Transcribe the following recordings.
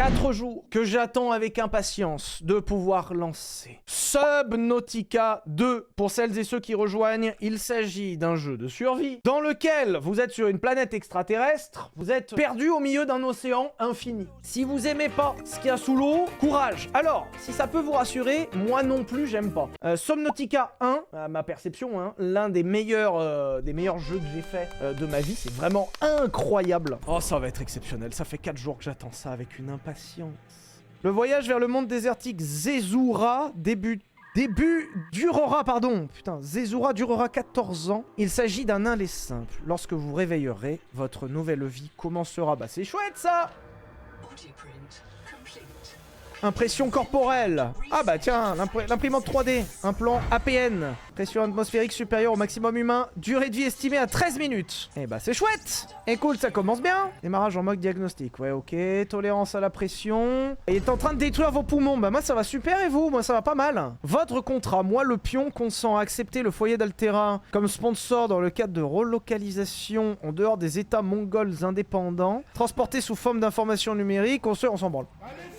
4 jours que j'attends avec impatience de pouvoir lancer Subnautica 2. Pour celles et ceux qui rejoignent, il s'agit d'un jeu de survie dans lequel vous êtes sur une planète extraterrestre, vous êtes perdu au milieu d'un océan infini. Si vous aimez pas ce qu'il y a sous l'eau, courage. Alors, si ça peut vous rassurer, moi non plus j'aime pas. Subnautica 1, à ma perception, hein, l'un des meilleurs jeux que j'ai fait de ma vie, c'est vraiment incroyable. Oh, ça va être exceptionnel, ça fait 4 jours que j'attends ça avec une impatience. Le voyage vers le monde désertique Zezura durera, pardon. Putain, Zezura durera 14 ans. Il s'agit d'un aller simple. Lorsque vous réveillerez, votre nouvelle vie commencera. Bah c'est chouette ça. Impression corporelle. Ah bah tiens, l'imprimante 3D. Un plan APN. Pression atmosphérique supérieure au maximum humain. Durée de vie estimée à 13 minutes. Eh bah c'est chouette. Et cool, ça commence bien. Démarrage en mode diagnostic. Ouais, ok. Tolérance à la pression. Il est en train de détruire vos poumons. Bah moi ça va super et vous? Moi ça va pas mal. Votre contrat. Moi le pion consent à accepter le foyer d'Altera comme sponsor dans le cadre de relocalisation en dehors des états mongols indépendants. Transporté sous forme d'informations numériques. On s'en branle.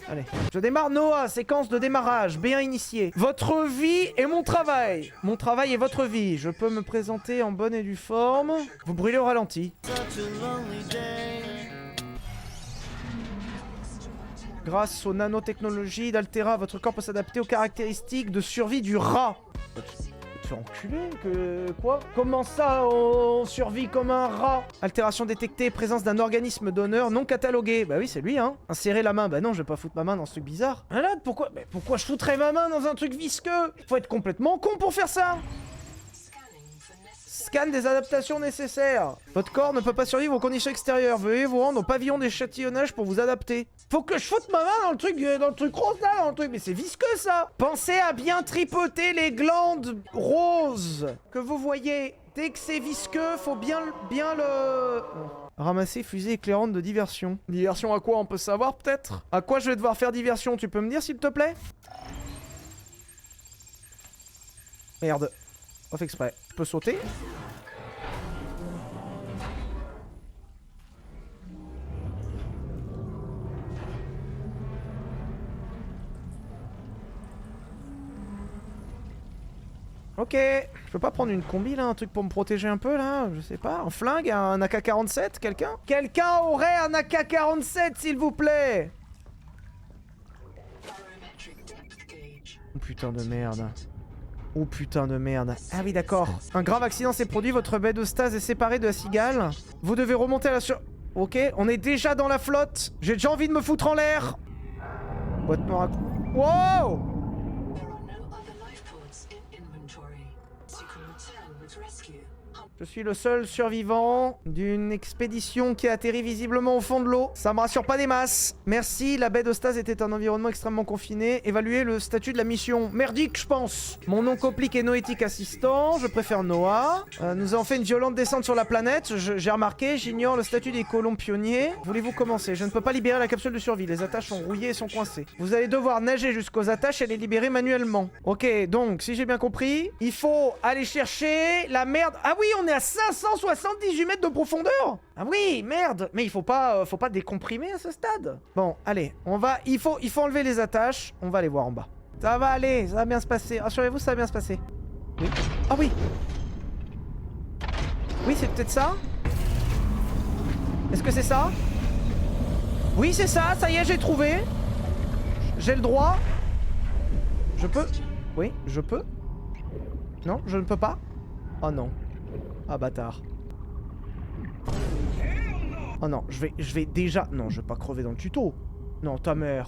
Allez. Je démarre Noah, séquence de démarrage, B1 initié. Votre vie et mon travail. Mon travail et votre vie. Je peux me présenter en bonne et due forme. Vous brûlez au ralenti. Grâce aux nanotechnologies d'Altera, votre corps peut s'adapter aux caractéristiques de survie du rat. Enculé, que quoi? Comment ça on survit comme un rat? Altération détectée, présence d'un organisme donneur non catalogué. Bah oui c'est lui hein. Insérer la main, bah non je vais pas foutre ma main dans ce truc bizarre. Malade, pourquoi je foutrais ma main dans un truc visqueux? Faut être complètement con pour faire ça. Scan des adaptations nécessaires. Votre corps ne peut pas survivre aux conditions extérieures. Veuillez vous rendre au pavillon d'échantillonnage pour vous adapter. Faut que je foute ma main dans le truc rose là, dans le truc. Mais c'est visqueux ça. Pensez à bien tripoter les glandes roses que vous voyez. Dès que c'est visqueux, faut bien le... Ramasser fusée éclairante de diversion. Diversion à quoi on peut savoir peut-être? À quoi je vais devoir faire diversion? Tu peux me dire s'il te plaît? Merde. Pas fait exprès. Je peux sauter? Ok. Je peux pas prendre une combi là, un truc pour me protéger un peu là? Je sais pas. Un flingue, un AK-47? Quelqu'un? Quelqu'un aurait un AK-47 s'il vous plaît? Oh putain de merde. Oh putain de merde. Ah oui d'accord. Un grave accident s'est produit, votre baie de stase est séparée de la cigale. Vous devez remonter à la Ok, on est déjà dans la flotte. J'ai déjà envie de me foutre en l'air. Boîte noire à... Wow! Je suis le seul survivant d'une expédition qui a atterri visiblement au fond de l'eau. Ça me rassure pas des masses. Merci, la baie d'Ostase était un environnement extrêmement confiné. Évaluez le statut de la mission. Merdique, je pense. Mon nom complique et noétique assistant. Je préfère Noah. Nous avons fait une violente descente sur la planète. J'ai remarqué, j'ignore le statut des colons pionniers. Voulez-vous commencer? Je ne peux pas libérer la capsule de survie. Les attaches sont rouillées et sont coincées. Vous allez devoir nager jusqu'aux attaches et les libérer manuellement. Ok, donc, si j'ai bien compris, il faut aller chercher la merde. Ah oui, on est à 578 mètres de profondeur. Ah oui, merde. Mais il faut pas décomprimer à ce stade. Bon, allez, il faut enlever les attaches. On va aller voir en bas. Ça va aller, ça va bien se passer. Rassurez-vous, ça va bien se passer. Oui. Ah oui. Oui, c'est peut-être ça. Est-ce que c'est ça? Oui, c'est ça. Ça y est, j'ai trouvé. J'ai le droit. Je peux. Oui, je peux. Non, je ne peux pas. Oh non. Ah bâtard. Oh non, je vais déjà... Non, je vais pas crever dans le tuto. Non, ta mère.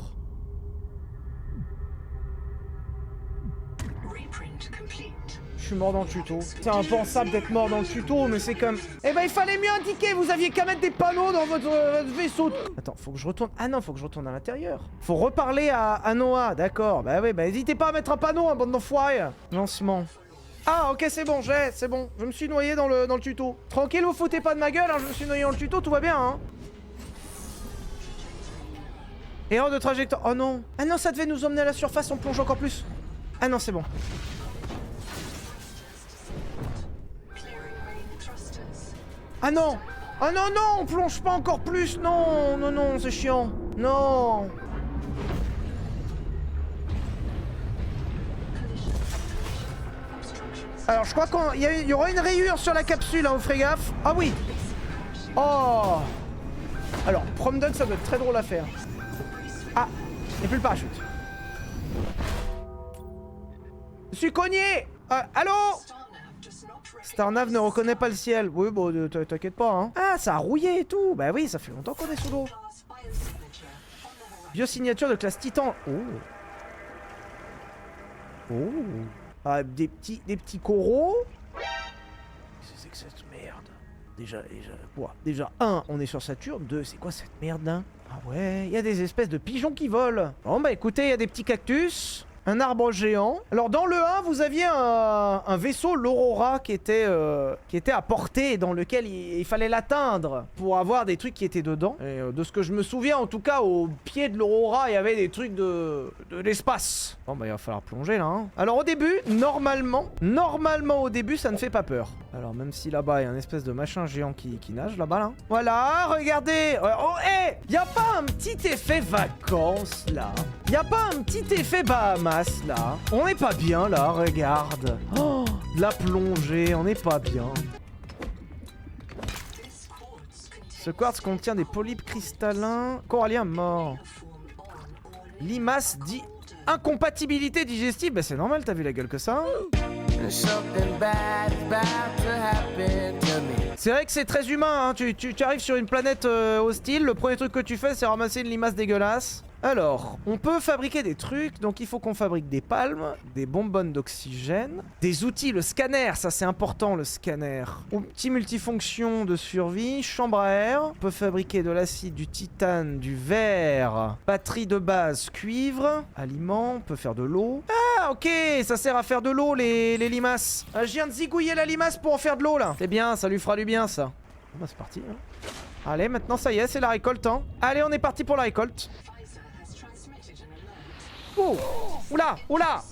Je suis mort dans le tuto. C'est impensable d'être mort dans le tuto, mais c'est comme... Eh ben, il fallait mieux indiquer. Vous aviez qu'à mettre des panneaux dans votre vaisseau. Attends, faut que je retourne... Ah non, faut que je retourne à l'intérieur. Faut reparler à Noah, d'accord. Bah oui, bah n'hésitez pas à mettre un panneau, hein, bande d'enfoirés. Lancement. Ah ok c'est bon, c'est bon. Je me suis noyé dans le tuto. Tranquille, vous foutez pas de ma gueule, hein, je me suis noyé dans le tuto, tout va bien hein. Erreur de trajectoire. Oh non. Ah non, ça devait nous emmener à la surface, on plonge encore plus. Ah non, c'est bon. Ah non. Ah non, non, on plonge pas encore plus. Non, non, non, c'est chiant. Non. Alors je crois qu'il y aura une rayure sur la capsule, hein, on ferait gaffe. Ah oui. Oh. Alors, prom dunk, ça doit être très drôle à faire. Ah, il n'y a plus le parachute. Je suis cogné. Allô. Starnav ne reconnaît pas le ciel. Oui, bon, t'inquiète pas, hein. Ah, ça a rouillé et tout. Bah oui, ça fait longtemps qu'on est sous l'eau. Biosignature de classe Titan. Oh. Oh. Ah, des petits coraux. Qu'est-ce que c'est que cette merde? Déjà, 1, on est sur Saturne. 2, c'est quoi cette merde là? Ah ouais, il y a des espèces de pigeons qui volent. Bon bah écoutez, il y a des petits cactus. Un arbre géant. Alors dans le 1, vous aviez un vaisseau, l'Aurora, qui était à portée, dans lequel il fallait l'atteindre pour avoir des trucs qui étaient dedans. Et de ce que je me souviens, en tout cas, au pied de l'Aurora, il y avait des trucs de l'espace. Bon bah il va falloir plonger là. Hein. Alors au début, normalement au début, ça ne fait pas peur. Alors même si là-bas, il y a un espèce de machin géant qui nage là-bas là. Voilà, regardez. Oh hé, y a pas un petit effet vacances là? Y a pas un petit effet Bahamas là? On n'est pas bien là, regarde. Oh, la plongée, on n'est pas bien. Ce quartz contient des polypes cristallins coralliens morts. Limace dit incompatibilité digestive. Bah c'est normal, t'as vu la gueule que ça? C'est vrai que c'est très humain, hein. Tu arrives sur une planète hostile, le premier truc que tu fais c'est ramasser une limace dégueulasse. Alors, on peut fabriquer des trucs, donc il faut qu'on fabrique des palmes, des bonbonnes d'oxygène, des outils, le scanner, ça c'est important le scanner. Outil multifonction de survie, chambre à air, on peut fabriquer de l'acide, du titane, du verre, batterie de base, cuivre, aliments, on peut faire de l'eau. Ah ok, ça sert à faire de l'eau les limaces. Ah, je viens de zigouiller la limace pour en faire de l'eau là. C'est bien, ça lui fera du bien ça. Bon bah c'est parti. Hein. Allez, maintenant ça y est, c'est la récolte. Hein. Allez, on est parti pour la récolte. Oh! Oula! Oula!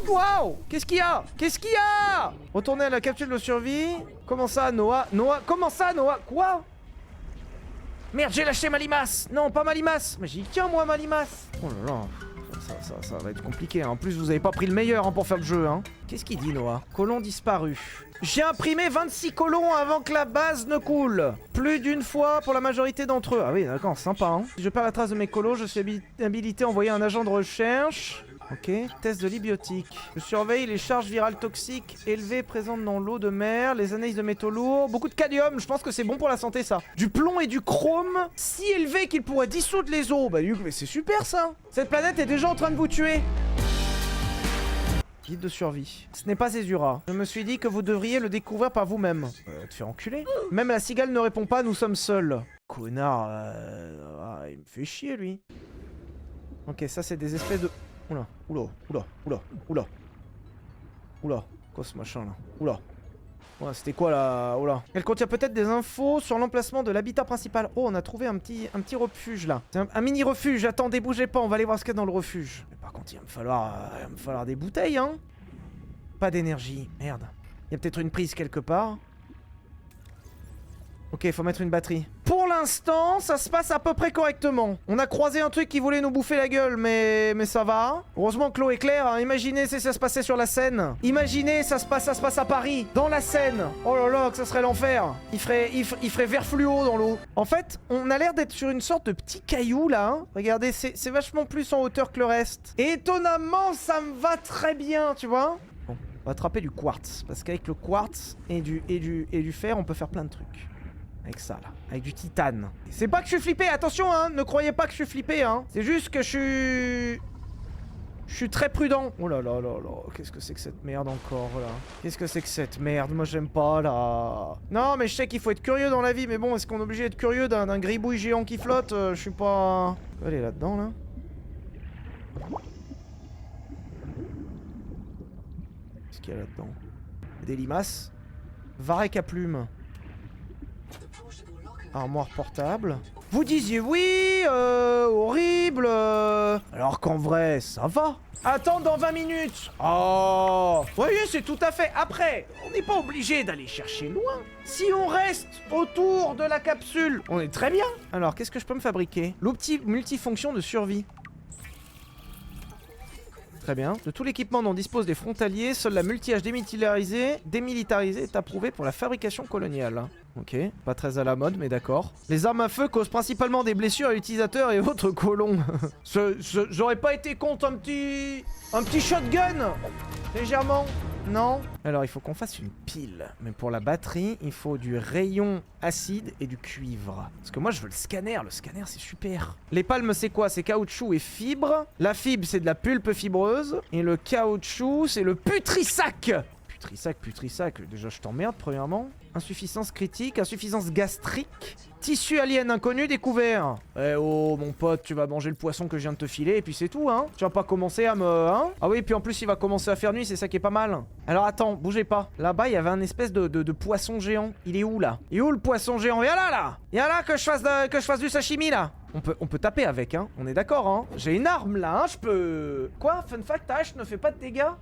Waouh! Qu'est-ce qu'il y a? Qu'est-ce qu'il y a? Retournez à la capsule de survie. Comment ça, Noah? Comment ça, Noah? Quoi? Merde, j'ai lâché ma limace! Non, pas ma limace! Mais j'y tiens, moi, ma limace! Oh là là. Ça va être compliqué. Hein. En plus, vous avez pas pris le meilleur hein, pour faire le jeu. Hein. Qu'est-ce qu'il dit, Noah? Colon disparu. J'ai imprimé 26 colons avant que la base ne coule. Plus d'une fois pour la majorité d'entre eux. Ah oui, d'accord, sympa. Hein. Si je perds la trace de mes colos, je suis habilité à envoyer un agent de recherche. Ok, test de l'ibiotique. Je surveille les charges virales toxiques élevées présentes dans l'eau de mer, les analyses de métaux lourds, beaucoup de cadmium, je pense que c'est bon pour la santé ça. Du plomb et du chrome, si élevé qu'il pourrait dissoudre les eaux. Bah mais c'est super ça. Cette planète est déjà en train de vous tuer. Guide de survie. Ce n'est pas Ezura. Je me suis dit que vous devriez le découvrir par vous-même. Te faire enculer. Même la cigale ne répond pas, nous sommes seuls. Connard, il me fait chier lui. Ok, ça c'est des espèces de... Oula, oula, oula, oula, oula. Oula, quoi ce machin là? Oula. Ouais, c'était quoi là? Oula. Elle contient peut-être des infos sur l'emplacement de l'habitat principal. Oh, on a trouvé un petit refuge là. C'est un mini refuge. Attendez, bougez pas, on va aller voir ce qu'il y a dans le refuge. Mais par contre, il va me falloir des bouteilles, hein. Pas d'énergie. Merde. Il y a peut-être une prise quelque part. Ok, faut mettre une batterie. Pour l'instant, ça se passe à peu près correctement. On a croisé un truc qui voulait nous bouffer la gueule, mais ça va. Heureusement que l'eau est claire. Hein. Imaginez si ça se passait sur la Seine. Imaginez ça se passe à Paris, dans la Seine. Oh là là, que ça serait l'enfer. Il ferait vert fluo dans l'eau. En fait, on a l'air d'être sur une sorte de petit caillou là. Hein. Regardez, c'est vachement plus en hauteur que le reste. Et étonnamment, ça me va très bien, tu vois. Bon, on va attraper du quartz. Parce qu'avec le quartz et du fer, on peut faire plein de trucs. Avec ça là, avec du titane. C'est pas que je suis flippé, attention hein, ne croyez pas que je suis flippé hein. C'est juste que je suis très prudent. Oh là là là là, qu'est-ce que c'est que cette merde encore là? Qu'est-ce que c'est que cette merde? Moi j'aime pas là. Non mais je sais qu'il faut être curieux dans la vie, mais bon, est-ce qu'on est obligé d'être curieux d'un gribouille géant qui flotte? Je suis pas... Je vais aller là-dedans là. Qu'est-ce qu'il y a là-dedans? Des limaces. Varech à plumes. Armoire portable. Vous disiez oui, horrible. Alors qu'en vrai, ça va. Attends dans 20 minutes. Oh, voyez, c'est tout à fait. Après, on n'est pas obligé d'aller chercher loin. Si on reste autour autour de la capsule. On est très bien. Alors, qu'est-ce que je peux me fabriquer? L'outil multifonction de survie. Très bien. De tout l'équipement dont disposent les frontaliers, seule la multi-âge démilitarisée est approuvée pour la fabrication coloniale. Ok, pas très à la mode, mais d'accord. Les armes à feu causent principalement des blessures à l'utilisateur et autres colons. J'aurais pas été contre un petit shotgun. Légèrement. Non. Alors il faut qu'on fasse une pile. Mais pour la batterie, il faut du rayon acide et du cuivre. Parce que moi je veux le scanner. Le scanner c'est super. Les palmes c'est quoi? C'est caoutchouc et fibre. La fibre c'est de la pulpe fibreuse. Et le caoutchouc c'est le putrisac. Putrisac. Déjà je t'emmerde premièrement. Insuffisance critique, insuffisance gastrique. Tissu alien inconnu découvert. Eh oh mon pote, tu vas manger le poisson que je viens de te filer et puis c'est tout hein. Tu vas pas commencer à me... Hein? Ah oui, puis en plus il va commencer à faire nuit, c'est ça qui est pas mal. Alors attends, bougez pas. Là-bas il y avait un espèce de poisson géant. Il est où là? Il est où le poisson géant? Viens là. Viens là que je fasse du sashimi là. On peut taper avec hein. On est d'accord hein. J'ai une arme là hein, je peux... Quoi? Fun fact, ta hache ne fait pas de dégâts?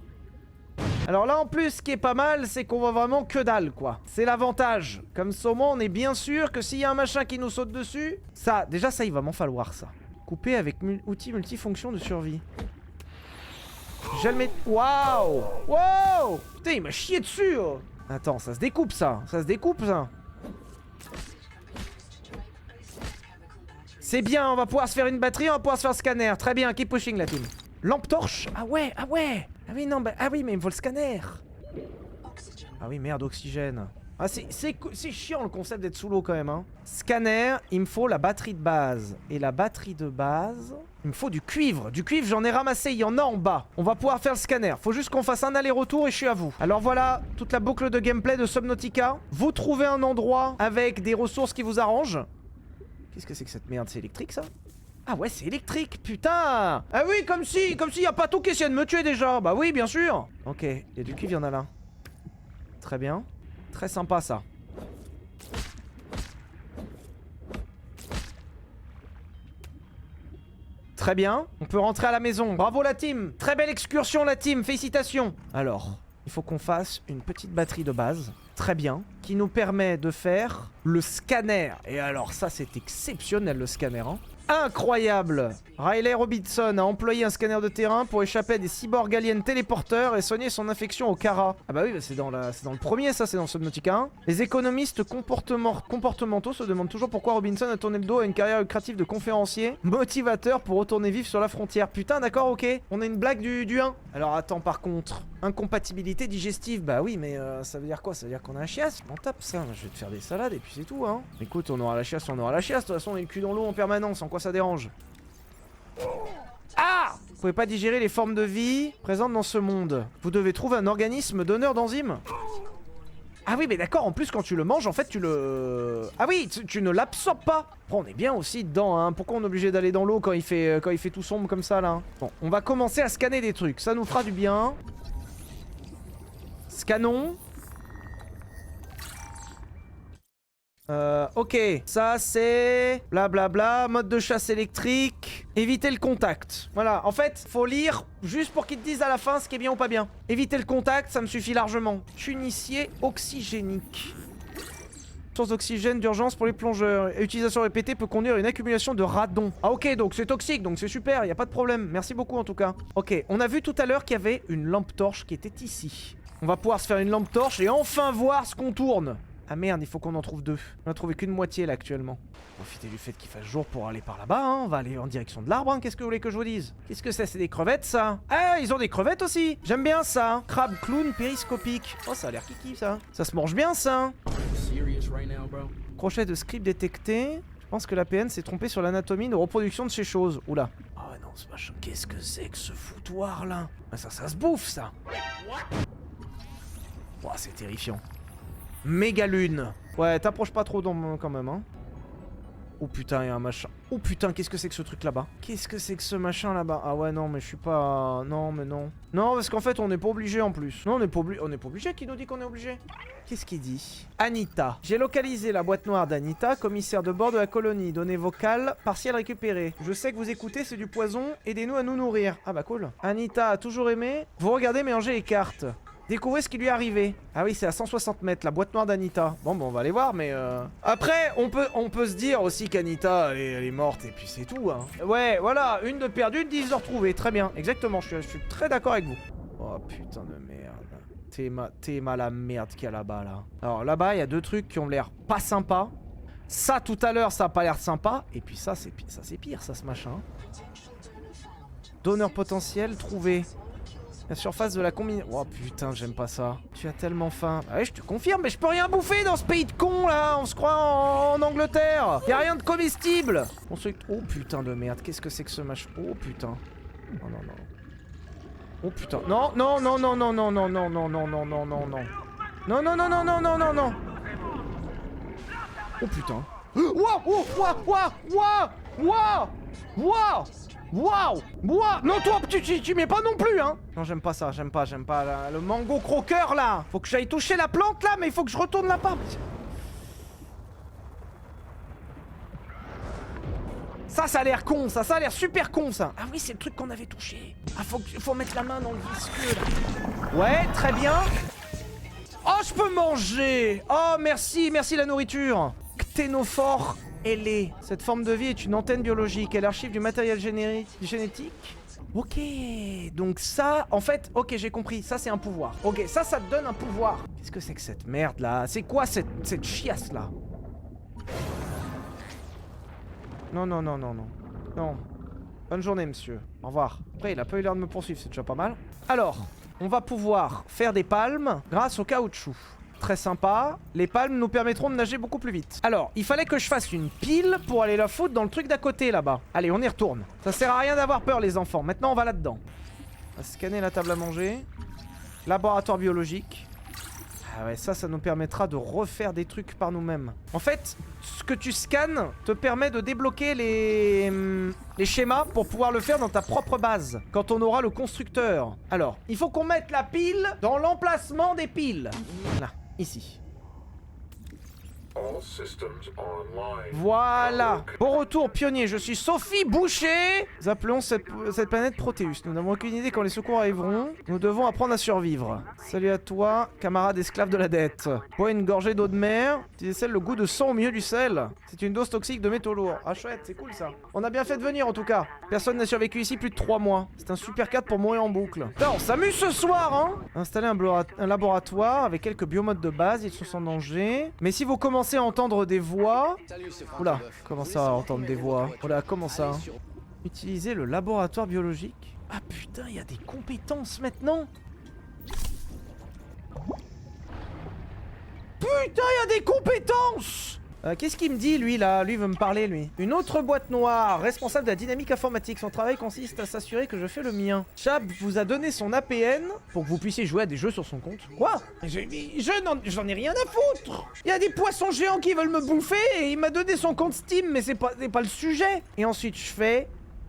Alors là en plus ce qui est pas mal c'est qu'on voit vraiment que dalle quoi. C'est l'avantage. Comme ça au moins on est bien sûr que s'il y a un machin qui nous saute dessus. Ça, déjà ça il va m'en falloir ça. Couper avec outil multifonction de survie. Je vais le mettre... Waouh. Wow. Putain il m'a chié dessus oh. Attends ça se découpe ça. C'est bien, on va pouvoir se faire une batterie, on va pouvoir se faire le scanner. Très bien, keep pushing la team. Lampe torche. Ah ouais. Ah oui, non, bah, ah oui, mais il me faut le scanner. Ah oui, merde, oxygène. Ah, c'est chiant le concept d'être sous l'eau quand même, hein. Scanner, il me faut la batterie de base. Et la batterie de base, il me faut du cuivre. Du cuivre, j'en ai ramassé, il y en a en bas. On va pouvoir faire le scanner. Faut juste qu'on fasse un aller-retour et je suis à vous. Alors voilà, toute la boucle de gameplay de Subnautica. Vous trouvez un endroit avec des ressources qui vous arrangent. Qu'est-ce que c'est que cette merde? C'est électrique ça? Ah ouais, c'est électrique, putain! Ah oui, comme si y a pas tout qui essaie de me tuer déjà. Bah oui, bien sûr. Ok, il y a du cuivre, il y en a là. Très bien. Très sympa ça. Très bien, on peut rentrer à la maison. Bravo la team. Très belle excursion la team, félicitations. Alors, il faut qu'on fasse une petite batterie de base. Très bien. Qui nous permet de faire le scanner. Et alors ça c'est exceptionnel le scanner hein. Incroyable! Riley Robinson a employé un scanner de terrain pour échapper à des cyborgs aliens téléporteurs et soigner son infection au Kara. Ah bah oui, bah c'est dans le premier ça, c'est dans Subnautica 1. Les économistes comportementaux se demandent toujours pourquoi Robinson a tourné le dos à une carrière lucrative de conférencier, motivateur pour retourner vivre sur la frontière. Putain d'accord, ok. On a une blague du 1. Alors attends par contre, incompatibilité digestive. Bah oui mais ça veut dire quoi? Ça veut dire qu'on a la chiasse? On tape ça, je vais te faire des salades et puis c'est tout hein. Écoute, on aura la chiasse, de toute façon on est le cul dans l'eau en permanence, en quoi ça dérange? Ah! Vous pouvez pas digérer les formes de vie présentes dans ce monde. Vous devez trouver un organisme donneur d'enzymes. Ah oui mais d'accord, en plus quand tu le manges en fait tu le... Ah oui, tu ne l'absorbes pas. Bon, on est bien aussi dedans hein. Pourquoi on est obligé d'aller dans l'eau quand il fait tout sombre comme ça là? Bon, on va commencer à scanner des trucs, ça nous fera du bien. Scannons. Ok, ça c'est blablabla, mode de chasse électrique, éviter le contact. Voilà, en fait, faut lire juste pour qu'ils te disent à la fin ce qui est bien ou pas bien. Éviter le contact, ça me suffit largement. Tunicier oxygénique. Source d'oxygène d'urgence pour les plongeurs. Utilisation répétée peut conduire à une accumulation de radon. Ah ok, donc c'est toxique, donc c'est super, y a pas de problème. Merci beaucoup en tout cas. Ok, on a vu tout à l'heure qu'il y avait une lampe torche qui était ici. On va pouvoir se faire une lampe torche et enfin voir ce qu'on tourne. Ah merde, il faut qu'on en trouve deux. On a trouvé qu'une moitié là actuellement. Profitez du fait qu'il fasse jour pour aller par là-bas, hein. On va aller en direction de l'arbre, hein. Qu'est-ce que vous voulez que je vous dise? Qu'est-ce que c'est des crevettes ça? Ah, ils ont des crevettes aussi. J'aime bien ça. Crabe clown périscopique. Oh, ça a l'air kiki ça. Ça se mange bien ça. Crochet de script détecté. Je pense que la PN s'est trompée sur l'anatomie de reproduction de ces choses. Oula. Ah oh, non, ce machin. Qu'est-ce que c'est que ce foutoir là? Ah, ça se bouffe ça. Oh, c'est terrifiant. Méga lune. Ouais, t'approches pas trop quand même, hein. Oh putain, il y a un machin. Oh putain, qu'est-ce que c'est que ce truc là-bas? Qu'est-ce que c'est que ce machin là-bas? Ah ouais, non, mais je suis pas... Non, mais non. Non, parce qu'en fait, on n'est pas obligé en plus. Non, on n'est pas obligé. Qui nous dit qu'on est obligé? Qu'est-ce qu'il dit? Anita. J'ai localisé la boîte noire d'Anita, commissaire de bord de la colonie. Données vocales, partielles récupérées. Je sais que vous écoutez, c'est du poison. Aidez-nous à nous nourrir. Ah bah cool. Anita a toujours aimé. Vous regardez mélanger les cartes. Découvrez ce qui lui est arrivé. Ah oui, c'est à 160 mètres, la boîte noire d'Anita. Bon, on va aller voir, mais... Après, on peut se dire aussi qu'Anita, elle est morte, et puis c'est tout, hein. Ouais, voilà, une de perdue, 10 de retrouvée. Très bien, exactement, je suis très d'accord avec vous. Oh, putain de merde. T'es la merde qu'il y a là-bas, là. Alors, là-bas, il y a deux trucs qui ont l'air pas sympas. Ça, tout à l'heure, ça a pas l'air sympa. Et puis ça, c'est pire, ça, ce machin. Donneur potentiel, trouvé. La surface de la combinaison. Oh putain, j'aime pas ça. Tu as tellement faim. Ah ouais, je te confirme, mais je peux rien bouffer dans ce pays de cons là. On se croit en Angleterre. Y a rien de comestible. Oh putain de merde, qu'est-ce que c'est que ce machin? Oh putain. Non, non, non. Oh putain. Non, non, non, non, non, non, non, non, non, non, non, non, non, non. Non, non, non, non, non, non, non, non. Oh putain. Wouah, wouah, wouah, wouah, wouah, wouah. Waouh! Waouh! Non, toi, tu mets pas non plus, hein! Non, j'aime pas ça, j'aime pas le mango croqueur, là! Faut que j'aille toucher la plante, là, mais il faut que je retourne là-bas! Ça a l'air con, ça a l'air super con, ça! Ah oui, c'est le truc qu'on avait touché! Ah, faut mettre la main dans le visqueux, là! Ouais, très bien! Oh, je peux manger! Oh, merci la nourriture! Cténophore ailé. Cette forme de vie est une antenne biologique. Elle archive du matériel génétique. Ok, donc ça, en fait, ok, j'ai compris. Ça, c'est un pouvoir. Ok, ça te donne un pouvoir. Qu'est-ce que c'est que cette merde, là? C'est quoi cette chiasse, là? Non, non, non, non, non. Non. Bonne journée, monsieur. Au revoir. Après, il a pas eu l'air de me poursuivre, c'est déjà pas mal. Alors, on va pouvoir faire des palmes grâce au caoutchouc. Très sympa. Les palmes nous permettront de nager beaucoup plus vite. Alors, il fallait que je fasse une pile pour aller la foutre dans le truc d'à côté, là-bas. Allez, on y retourne. Ça sert à rien d'avoir peur, les enfants. Maintenant, on va là-dedans. On va scanner la table à manger. Laboratoire biologique. Ah ouais, ça nous permettra de refaire des trucs par nous-mêmes. En fait, ce que tu scannes te permet de débloquer les schémas pour pouvoir le faire dans ta propre base, quand on aura le constructeur. Alors, il faut qu'on mette la pile dans l'emplacement des piles. Là, ici. Voilà. Bon retour, pionnier. Je suis Sophie Boucher. Nous appelons cette planète Proteus. Nous n'avons aucune idée quand les secours arriveront. Nous devons apprendre à survivre. Salut à toi, camarade esclave de la dette. Bois une gorgée d'eau de mer. Tu décèles le goût de sang au milieu du sel. C'est une dose toxique de métaux lourds. Ah chouette, c'est cool ça. On a bien fait de venir en tout cas. Personne n'a survécu ici plus de 3 mois. C'est un super cadre pour mourir en boucle. Putain, on s'amuse ce soir, hein. Installer un laboratoire avec quelques biomodes de base. Ils sont sans danger. Mais si vous commencez à entendre des voix... Oula, comment ça, entendre des voix? Oula, comment ça? Utiliser le laboratoire biologique. Ah putain, il y a des compétences maintenant. Putain, il y a des compétences. Qu'est-ce qu'il me dit, lui, là? Lui, veut me parler, lui. Une autre boîte noire, responsable de la dynamique informatique. Son travail consiste à s'assurer que je fais le mien. Chab vous a donné son APN pour que vous puissiez jouer à des jeux sur son compte. Quoi? J'en ai rien à foutre. Il y a des poissons géants qui veulent me bouffer et il m'a donné son compte Steam, mais c'est pas le sujet. Et ensuite, je fais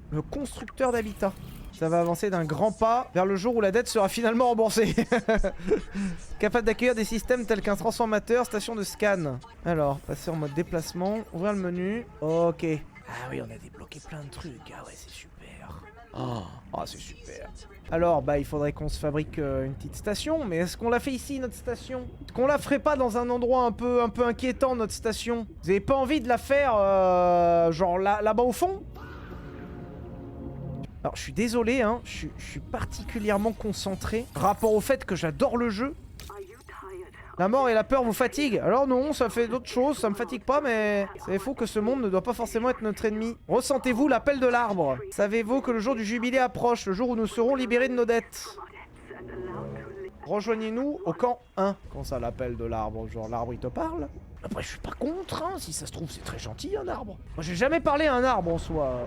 le constructeur d'habitat. Ça va avancer d'un grand pas vers le jour où la dette sera finalement remboursée. Capable d'accueillir des systèmes tels qu'un transformateur, station de scan. Alors, passer en mode déplacement, ouvrir le menu. Ok. Ah oui, on a débloqué plein de trucs. Ah ouais, c'est super. Oh, c'est super. Alors, bah, il faudrait qu'on se fabrique une petite station. Mais est-ce qu'on l'a fait ici, notre station? Est-ce qu'on la ferait pas dans un endroit un peu inquiétant, notre station? Vous avez pas envie de la faire, genre là-bas au fond? Alors, je suis désolé, hein, je suis particulièrement concentré rapport au fait que j'adore le jeu. La mort et la peur vous fatiguent? Alors non, ça fait d'autres choses, ça me fatigue pas, mais c'est faux que ce monde ne doit pas forcément être notre ennemi. Ressentez-vous l'appel de l'arbre? Savez-vous que le jour du jubilé approche, le jour où nous serons libérés de nos dettes? Rejoignez-nous au camp 1. Comment ça, l'appel de l'arbre? Genre, l'arbre, il te parle? Après, je suis pas contre, hein. Si ça se trouve, c'est très gentil, un arbre. Moi, j'ai jamais parlé à un arbre, en soi.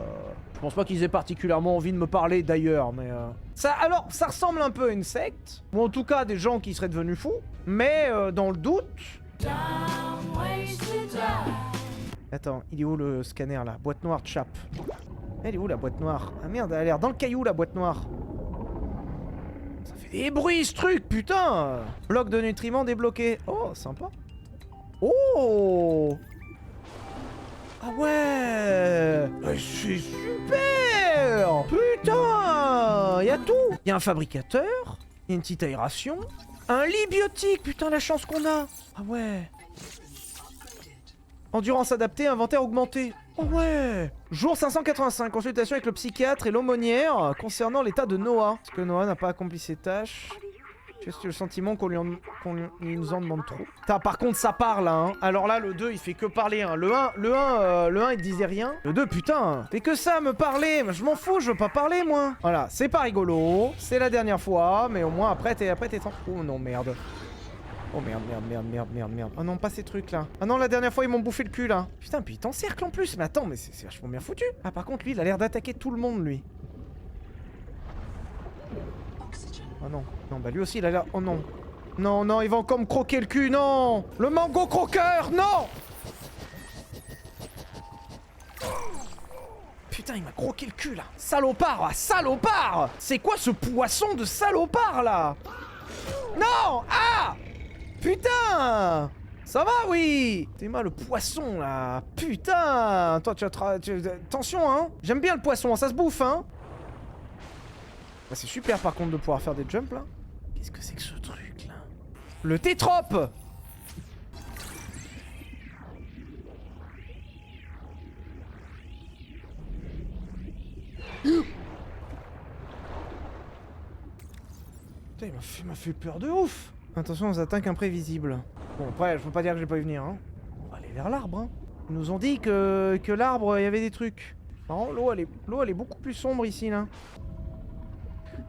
Je pense pas qu'ils aient particulièrement envie de me parler, d'ailleurs, mais... Alors, ça ressemble un peu à une secte. Ou en tout cas, des gens qui seraient devenus fous. Mais, dans le doute... Attends, il est où le scanner, là? Boîte noire, chap. Elle est où, la boîte noire? Ah merde, elle a l'air dans le caillou, la boîte noire. Ça fait des bruits, ce truc, putain! Bloc de nutriments débloqué. Oh, sympa. Oh! Ah ouais! C'est super! Putain! Il y a tout! Il y a un fabricateur, il y a une petite aération, Un lit biotique, putain la chance qu'on a. Ah ouais. Endurance adaptée, inventaire augmenté. Oh ouais. Jour 585, consultation avec le psychiatre et l'aumônière concernant l'état de Noah. Parce que Noah n'a pas accompli ses tâches. J'ai le sentiment qu'on nous en demande trop. Putain, par contre ça parle hein. Alors là le 2 il fait que parler hein. Le 1 il disait rien. Le 2 putain, fait que ça me parler. Je m'en fous, je veux pas parler moi. Voilà, c'est pas rigolo. C'est la dernière fois, mais au moins après t'es temps. Oh non merde. Oh merde. Oh non, pas ces trucs là. Ah non, la dernière fois ils m'ont bouffé le cul là. Putain, puis il t'encercle en plus. Mais attends, mais c'est vachement bien foutu. Ah, par contre, lui, il a l'air d'attaquer tout le monde, lui. Oh non. Non, bah lui aussi, il a l'air. Oh non. Non, il va encore me croquer le cul, non. Le mango croqueur, non. Putain, il m'a croqué le cul là. Salopard, salopard. C'est quoi ce poisson de salopard là? Non. Ah. Putain! Ça va, oui! T'es mal le poisson, là! Putain! Toi, attention, hein! J'aime bien le poisson, ça se bouffe, hein! Bah, c'est super, par contre, de pouvoir faire des jumps, là. Qu'est-ce que c'est que ce truc, là? Le tétrope! Putain, il m'a fait peur de ouf! Attention aux attaques imprévisibles. Bon, après, je peux pas dire que j'ai pas vu venir, hein. On va aller vers l'arbre, hein. Ils nous ont dit que l'arbre, il y avait des trucs. Non, l'eau, elle est beaucoup plus sombre ici, là.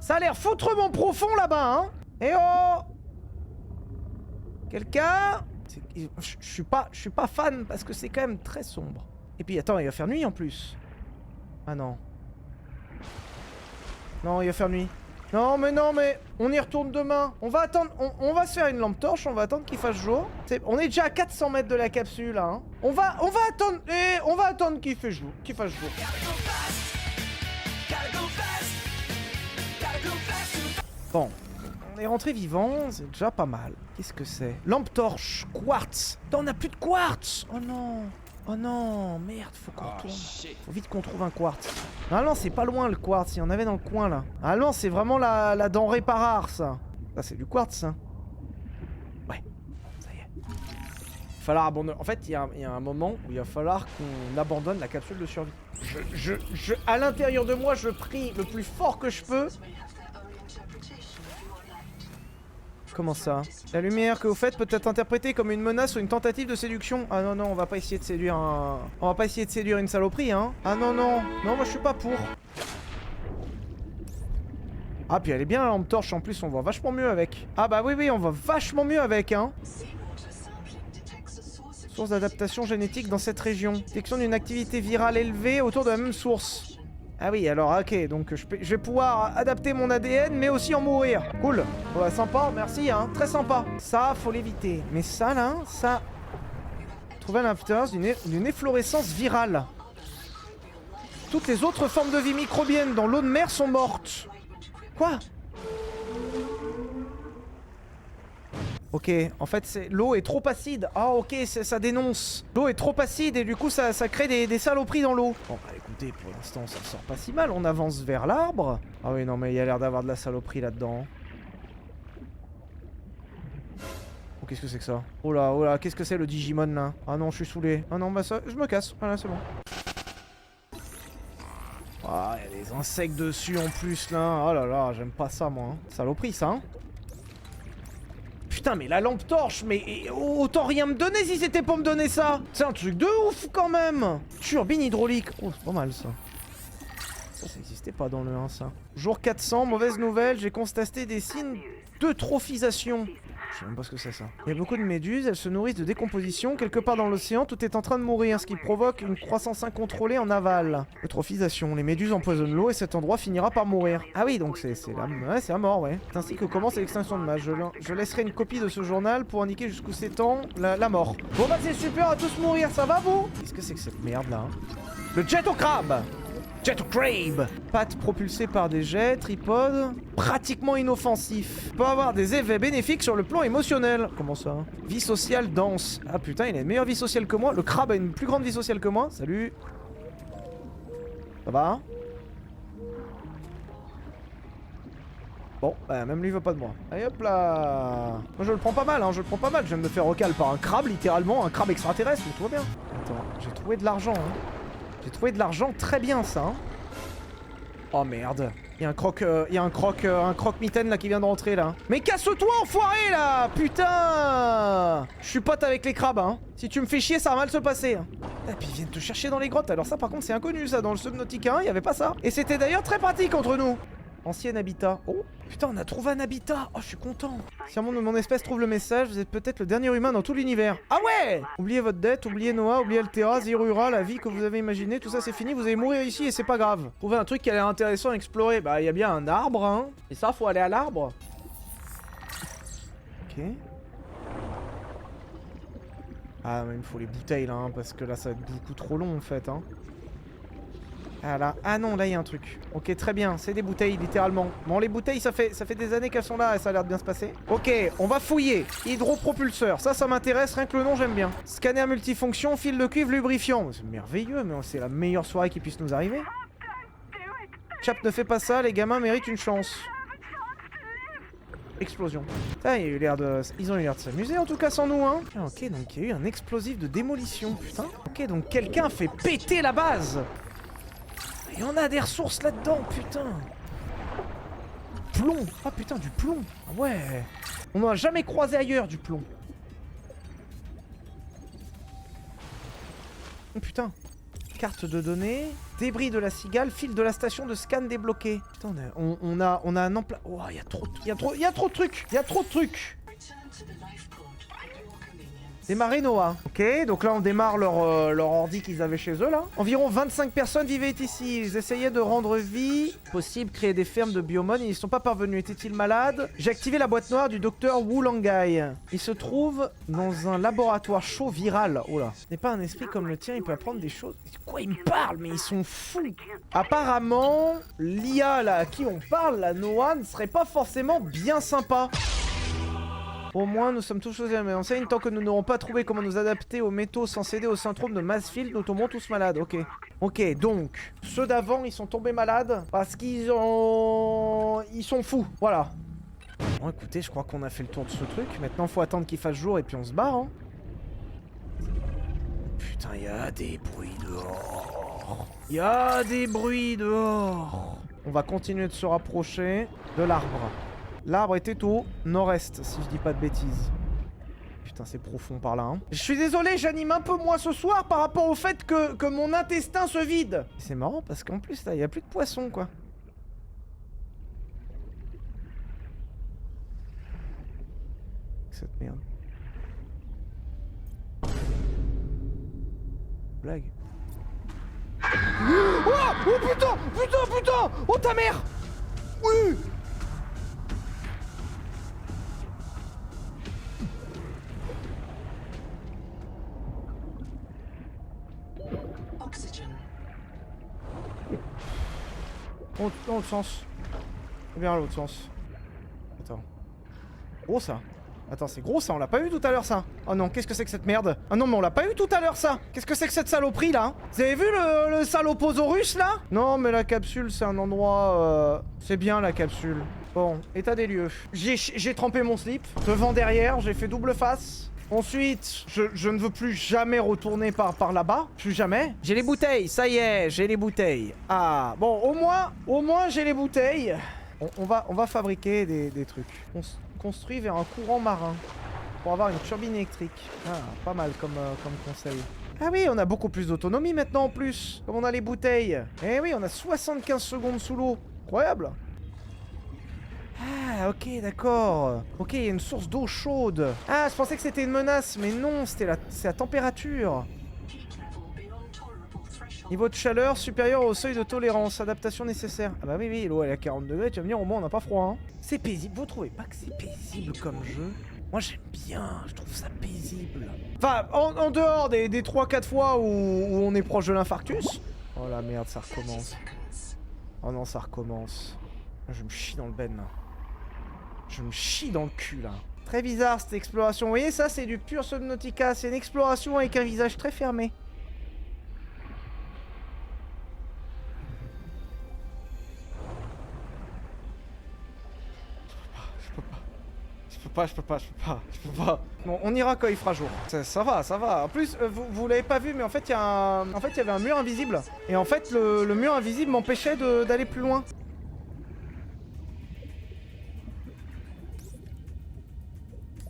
Ça a l'air foutrement profond, là-bas, hein. Eh oh! Quelqu'un? Je suis pas fan, parce que c'est quand même très sombre. Et puis, attends, il va faire nuit, en plus. Ah non. Non, il va faire nuit. Non mais on y retourne demain. On va attendre, on va se faire une lampe torche, on va attendre qu'il fasse jour. On est déjà à 400 mètres de la capsule là. Hein. On va attendre qu'il fasse jour. Bon, on est rentré vivant, c'est déjà pas mal. Qu'est-ce que c'est? Lampe torche, quartz. Putain, on a plus de quartz. Oh non. Oh non, merde, faut qu'on retourne. Faut vite qu'on trouve un quartz. Normalement, c'est pas loin le quartz, il y en avait dans le coin là. Normalement, c'est vraiment la denrée pas rare ça. Ça, c'est du quartz, ça. Ouais, ça y est. Il va falloir abandonner. En fait, il y a un moment où il va falloir qu'on abandonne la capsule de survie. À l'intérieur de moi, je prie le plus fort que je peux. Comment ça? La lumière que vous faites peut être interprétée comme une menace ou une tentative de séduction. Ah non, on va pas essayer de séduire un... On va pas essayer de séduire une saloperie, hein. Ah non, moi je suis pas pour. Ah, puis elle est bien la lampe torche, en plus on voit vachement mieux avec. Ah bah oui, on voit vachement mieux avec, hein. Source d'adaptation génétique dans cette région. Détection d'une activité virale élevée autour de la même source. Ah oui, alors ok, donc je vais pouvoir adapter mon ADN, mais aussi en mourir. Cool. Ouais, sympa, merci, hein, très sympa. Ça, faut l'éviter. Mais ça, là, ça... Trouver l'influence d'une efflorescence virale. Toutes les autres formes de vie microbienne dans l'eau de mer sont mortes. Quoi? Ok, en fait, l'eau est trop acide. Ah ok, ça dénonce. L'eau est trop acide et du coup, ça crée des saloperies dans l'eau. Bon, bah écoutez, pour l'instant, ça sort pas si mal. On avance vers l'arbre. Ah oui, non, mais il y a l'air d'avoir de la saloperie là-dedans. Oh, qu'est-ce que c'est que ça? Oh là, qu'est-ce que c'est le Digimon là? Ah non, je suis saoulé. Ah non, bah ça, je me casse. Voilà, c'est bon. Ah, il y a des insectes dessus en plus là. Oh là là, j'aime pas ça moi. Hein. Saloperie ça, hein. Putain, mais la lampe torche, mais autant rien me donner si c'était pour me donner ça. C'est un truc de ouf quand même. Turbine hydraulique. Oh, c'est pas mal ça. Ça existait pas dans le 1 ça. Jour 400, mauvaise nouvelle, j'ai constaté des signes d'eutrophisation. Je sais même pas ce que c'est ça. Il y a beaucoup de méduses, elles se nourrissent de décomposition. Quelque part dans l'océan, tout est en train de mourir, ce qui provoque une croissance incontrôlée en aval. Eutrophisation, les méduses empoisonnent l'eau et cet endroit finira par mourir. Ah oui, donc c'est la mort, ouais. C'est ainsi que commence l'extinction de masse. Je laisserai une copie de ce journal pour indiquer jusqu'où s'étend la mort. Bon bah c'est super, à tous mourir, ça va vous? Qu'est-ce que c'est que cette merde là? Le jet au crabe! Jet au crabe! Pattes propulsées par des jets, tripode, pratiquement inoffensif. Peut avoir des effets bénéfiques sur le plan émotionnel. Comment ça? Vie sociale dense. Ah putain, il a une meilleure vie sociale que moi. Le crabe a une plus grande vie sociale que moi. Salut. Ça va? Bon, bah, même lui veut pas de moi. Allez hop là. Moi je le prends pas mal, hein, je le prends pas mal. Je viens de me faire recal par un crabe, littéralement, un crabe extraterrestre, mais tout va bien. Attends, j'ai trouvé de l'argent, hein. J'ai trouvé de l'argent très bien, ça, hein. Oh merde. Il y a un croque-mitaine là qui vient de rentrer là. Mais casse-toi enfoiré là. Putain. Je suis pote avec les crabes hein. Si tu me fais chier ça va mal se passer. Et puis ils viennent te chercher dans les grottes. Alors ça par contre c'est inconnu ça. Dans le Subnautica 1 il y avait pas ça. Et c'était d'ailleurs très pratique entre nous. Ancien habitat. Oh putain on a trouvé un habitat. Oh je suis content. Si un membre de mon espèce trouve le message, vous êtes peut-être le dernier humain dans tout l'univers. Ah ouais. Oubliez votre dette, oubliez Noah, oubliez Altera, Zirura, la vie que vous avez imaginée, tout ça c'est fini, vous allez mourir ici et c'est pas grave. Trouvez un truc qui a l'air intéressant à explorer. Bah il y a bien un arbre hein. Et ça faut aller à l'arbre. Ok. Ah mais il me faut les bouteilles là hein, parce que là ça va être beaucoup trop long en fait hein. Ah là, ah non, là il y a un truc. Ok, très bien, c'est des bouteilles littéralement. Bon, les bouteilles, ça fait des années qu'elles sont là et ça a l'air de bien se passer. Ok, on va fouiller. Hydropropulseur, ça m'intéresse, rien que le nom, j'aime bien. Scanner multifonction, fil de cuivre lubrifiant. C'est merveilleux, mais c'est la meilleure soirée qui puisse nous arriver. Chap ne fait pas ça, les gamins méritent une chance. Explosion. Ça, il y a eu l'air de... Ils ont eu l'air de s'amuser en tout cas sans nous, hein. Ah, ok, donc il y a eu un explosif de démolition, putain. Ok, donc quelqu'un fait péter la base. Et on a des ressources là-dedans, putain. Plomb. Ah putain, du plomb. Ah ouais. On n'en a jamais croisé ailleurs, du plomb. Oh putain. Carte de données. Débris de la cigale. Fil de la station de scan débloqué. Putain, on a un emploi... Oh, il y a trop de trucs. Il y a trop de trucs. Démarrer Noah. Ok, donc là on démarre leur ordi qu'ils avaient chez eux là. Environ 25 personnes vivaient ici. Ils essayaient de rendre vie possible, créer des fermes de biomodes. Ils n'y sont pas parvenus. Étaient-ils malades? J'ai activé la boîte noire du docteur Wu Langai. Il se trouve dans un laboratoire chaud viral. Oh là. Ce n'est pas un esprit comme le tien, il peut apprendre des choses. Quoi, ils me parlent? Mais ils sont fous. Apparemment, l'IA là à qui on parle, la Noah, ne serait pas forcément bien sympa. Au moins, nous sommes tous choisis à la même enseigne. Tant que nous n'aurons pas trouvé comment nous adapter aux métaux sans céder au syndrome de Mansfield, nous tomberons tous malades. Ok. Ok, donc, ceux d'avant, ils sont tombés malades parce qu'ils ont... Ils sont fous. Voilà. Bon, écoutez, je crois qu'on a fait le tour de ce truc. Maintenant, faut attendre qu'il fasse jour et puis on se barre. Hein. Putain, il y a des bruits dehors. Il y a des bruits dehors. On va continuer de se rapprocher de l'arbre. L'arbre était au nord-est, si je dis pas de bêtises. Putain, c'est profond par là, hein. Je suis désolé, j'anime un peu moins ce soir par rapport au fait que mon intestin se vide. C'est marrant parce qu'en plus, là, il n'y a plus de poissons, quoi. Cette merde. Blague. Oh, oh putain, putain, putain. Oh ta mère. Oui. Dans l'autre sens. Bien l'autre sens. Attends. Gros ça. Attends, c'est gros ça, on l'a pas eu tout à l'heure ça. Oh non, qu'est-ce que c'est que cette merde? Ah non, mais on l'a pas eu tout à l'heure ça. Qu'est-ce que c'est que cette saloperie là? Vous avez vu le saloposaurus là? Non, mais la capsule c'est un endroit... C'est bien la capsule. Bon, état des lieux. J'ai trempé mon slip. Devant, derrière, j'ai fait double face. Ensuite, je ne veux plus jamais retourner par là-bas. Plus jamais. J'ai les bouteilles, ça y est, j'ai les bouteilles. Ah, bon, au moins j'ai les bouteilles. On va fabriquer des trucs. On se construit vers un courant marin pour avoir une turbine électrique. Ah, pas mal comme conseil. Ah oui, on a beaucoup plus d'autonomie maintenant en plus. Comme on a les bouteilles. Eh oui, on a 75 secondes sous l'eau. Incroyable. Ah, ok, d'accord. Ok, il y a une source d'eau chaude. Ah, je pensais que c'était une menace, mais non, c'est la température. Niveau de chaleur supérieur au seuil de tolérance. Adaptation nécessaire. Ah bah oui, l'eau elle est à 40 degrés, tu vas venir, au moins on n'a pas froid. Hein. C'est paisible, vous trouvez pas que c'est paisible comme jeu? Moi j'aime bien, je trouve ça paisible. Enfin, en dehors des 3-4 fois où on est proche de l'infarctus. Oh la merde, ça recommence. Oh non, ça recommence. Je me chie dans le ben là. Je me chie dans le cul là. Très bizarre cette exploration. Vous voyez, ça c'est du pur Subnautica. C'est une exploration avec un visage très fermé. je peux pas. Bon, on ira quand il fera jour. Ça va. En plus, vous l'avez pas vu, mais en fait, il y avait un mur invisible. Et en fait, le mur invisible m'empêchait d'aller plus loin.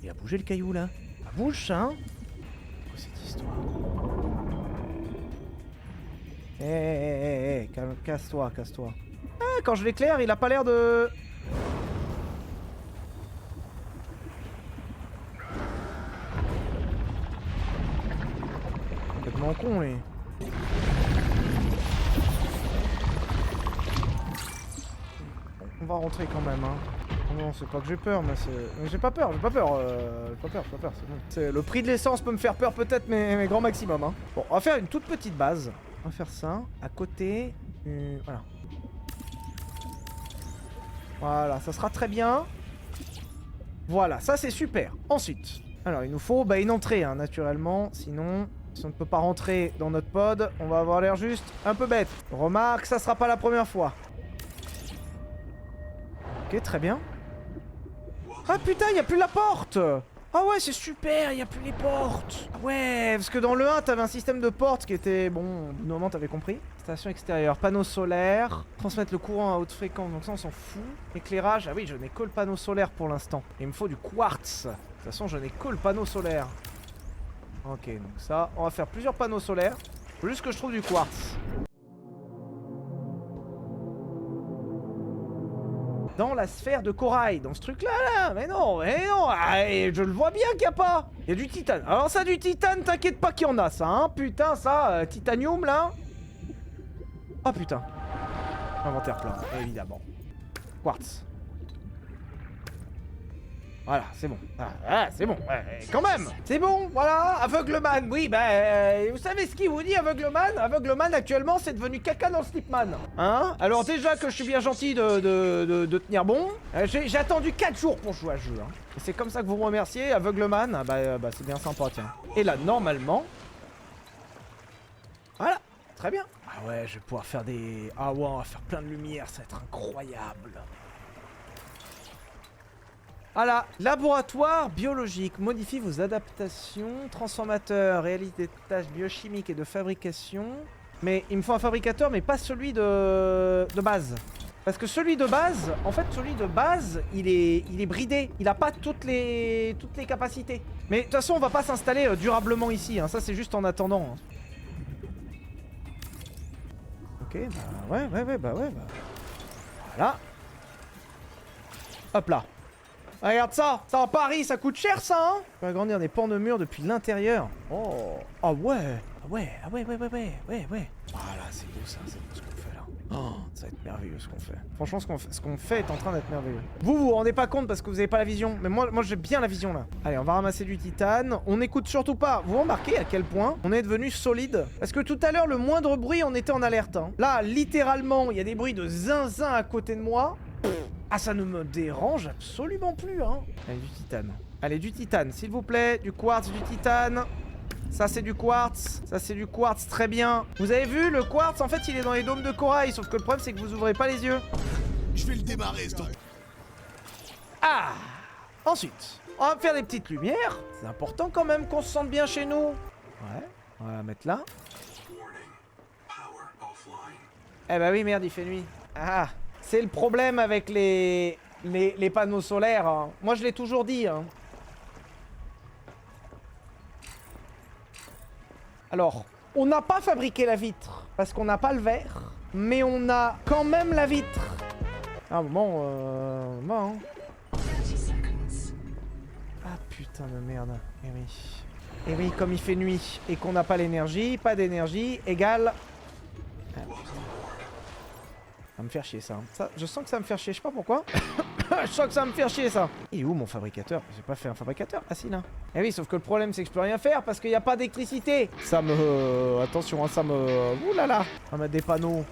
Il a bougé le caillou, là. Ça bouge, ça, hein? Quoi, cette histoire? Casse-toi. Ah, quand je l'éclaire, il a pas l'air de... Complètement con, lui. On va rentrer quand même, hein. Non, c'est pas que j'ai peur, mais c'est... J'ai pas peur, c'est bon. Le prix de l'essence peut me faire peur peut-être, mais grand maximum, hein. Bon, on va faire une toute petite base. On va faire ça, à côté... voilà. Voilà, ça sera très bien. Voilà, ça c'est super. Ensuite, alors il nous faut une entrée, hein, naturellement. Sinon, si on ne peut pas rentrer dans notre pod, on va avoir l'air juste un peu bête. Remarque, ça sera pas la première fois. Ok, très bien. Ah putain, il n'y a plus la porte! Ah ouais, c'est super, il n'y a plus les portes! Ouais, parce que dans le 1, t'avais un système de portes qui était... Bon, au bout d'un moment, t'avais compris. Station extérieure, panneau solaire, transmettre le courant à haute fréquence, donc ça on s'en fout. Éclairage, ah oui, je n'ai que le panneau solaire pour l'instant. Il me faut du quartz. De toute façon, je n'ai que le panneau solaire. Ok, donc ça, on va faire plusieurs panneaux solaires. Faut juste que je trouve du quartz. Dans la sphère de corail, dans ce truc là, mais non, je le vois bien qu'il n'y a pas. Il y a du titane. Alors ça, du titane, t'inquiète pas qu'il y en a, ça, hein, putain, ça, titanium, là. Ah putain. Inventaire plein, évidemment. Quartz. Voilà, c'est bon. Ah, c'est bon, quand même. C'est bon, voilà, Aveugleman, oui, vous savez ce qu'il vous dit, Aveugleman? Aveugleman, actuellement, c'est devenu caca dans le slipman. Hein? Alors déjà que je suis bien gentil de tenir bon, j'ai attendu 4 jours pour jouer à ce jeu, hein. Et c'est comme ça que vous me remerciez, Aveugleman, c'est bien sympa, tiens. Et là, normalement... Voilà, très bien. Ah ouais, je vais pouvoir faire des... Ah ouais, on va faire plein de lumière, ça va être incroyable. Voilà, laboratoire biologique, modifie vos adaptations, transformateur, réalise des tâches biochimiques et de fabrication. Mais il me faut un fabricateur, mais pas celui de base. Parce que celui de base, en fait, il est bridé. Il a pas toutes les capacités. Mais de toute façon, on va pas s'installer durablement ici, hein. Ça, c'est juste en attendant, hein. Ok, ouais. Voilà. Hop là. Regarde ça, en Paris, ça coûte cher ça, hein. On peut agrandir des pans de mur depuis l'intérieur. Oh, ah ouais. Voilà, c'est beau ça, c'est beau ce qu'on fait là. Oh, ça va être merveilleux ce qu'on fait. Franchement, ce qu'on fait est en train d'être merveilleux. Vous rendez pas compte parce que vous avez pas la vision, mais moi j'ai bien la vision là. Allez, on va ramasser du titane. On n'écoute surtout pas. Vous remarquez à quel point on est devenu solide? Parce que tout à l'heure, le moindre bruit, on était en alerte, hein. Là, littéralement, il y a des bruits de zinzin à côté de moi. Ah, ça ne me dérange absolument plus, hein. Allez, du titane. Allez, du titane, s'il vous plaît. Du quartz, du titane. Ça, c'est du quartz. Ça, c'est du quartz, très bien. Vous avez vu, le quartz, en fait, il est dans les dômes de corail. Sauf que le problème, c'est que vous ouvrez pas les yeux. Je vais le démarrer, ce truc. Ah! Ensuite, on va faire des petites lumières. C'est important quand même qu'on se sente bien chez nous. Ouais, on va la mettre là. Eh bah oui, merde, il fait nuit. Ah! C'est le problème avec les panneaux solaires, hein. Moi, je l'ai toujours dit, hein. Alors, on n'a pas fabriqué la vitre, parce qu'on n'a pas le verre, mais on a quand même la vitre. Ah bon, hein. Ah putain de merde. Et oui, comme il fait nuit et qu'on n'a pas l'énergie, pas d'énergie, égale... Ça va me faire chier ça. Je sens que ça va me faire chier, je sais pas pourquoi. Je sens que ça va me faire chier ça. Il est où mon fabricateur? J'ai pas fait un fabricateur? Ah si là. Eh oui, sauf que le problème c'est que je peux rien faire parce qu'il n'y a pas d'électricité. Ça me... Attention, hein, ça me... Ouh là là. On va mettre des panneaux.